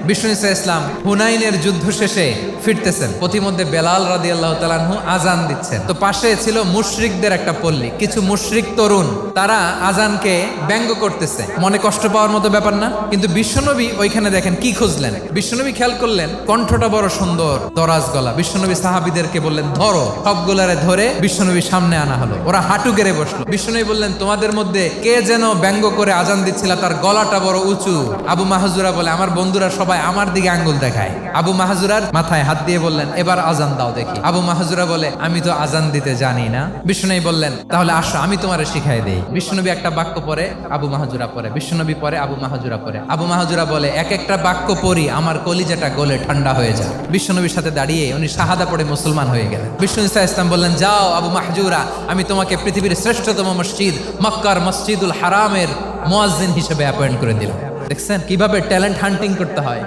বিষ্ণু ইসা ইসলাম হুনাইনের যুদ্ধ শেষে ফিরতেছেন, পথিমধ্যে বেলাল রাদিয়াল্লাহু তাআলা আনহু আজান দিচ্ছেন। তো পাশে ছিল মুশরিকদের একটা পল্লী, কিছু মুশরিক তরুণ, তারা আজানকে ব্যঙ্গ করতেছে। মনে কষ্ট পাওয়ার মতো ব্যাপার না? কিন্তু বিশ্বনবী ওইখানে দেখেন কি খুঁজলেন। বিশ্বনবী খেয়াল করলেন কণ্ঠটা বড় সুন্দর, দরাজ গলা। বিশ্বনবী সাহাবীদেরকে বললেন ধরো, সবগুলারে ধরে বিশ্বনবী সামনে আনা হলো। ওরা হাঁটু গেড়ে বসলো। বিশ্বনবী বললেন তোমাদের মধ্যে কে যেন ব্যঙ্গ করে আজান দিচ্ছিল, তার গলাটা বড় উঁচু। আবু মাহজুরা বলে আমার বন্ধুরা সবাই আমার দিকে আঙ্গুল দেখায়। আবু মাহজুরার মাথায় হাত দিয়ে বললেন এবার আজান দাও দেখি। আবু মাহজুরা বলে আমি তো আজান দিতে জানি না। বিশ্বনবী বললেন তাহলে আসো আমি তোমারে শিখাই দেই। বিশ্বনবী একটা বাক্য পরে, আবু মাহজুরা পরে, বিশ্বনবী পরে, আবু মাহজুরা পরে। আবু মাহজুরা বলে এক একটা বাক্য পড়ি আমার কলিজাটা গলে ঠান্ডা হয়ে যায়। বিশ্বনবীর সাথে দাঁড়িয়ে উনি শাহাদা পড়ে মুসলমান হয়ে গেলেন। বিষ্ণু ইসা ইসলাম বললেন যাও আবু মাহজুরা, আমি তোমাকে পৃথিবীর শ্রেষ্ঠতম মসজিদ মক্কার মসজিদুল হারামের মুয়াজ্জিন হিসেবে অ্যাপয়েন্ট করে দিলাম। দেখছেন কিভাবে ট্যালেন্ট হান্টিং করতে হয়।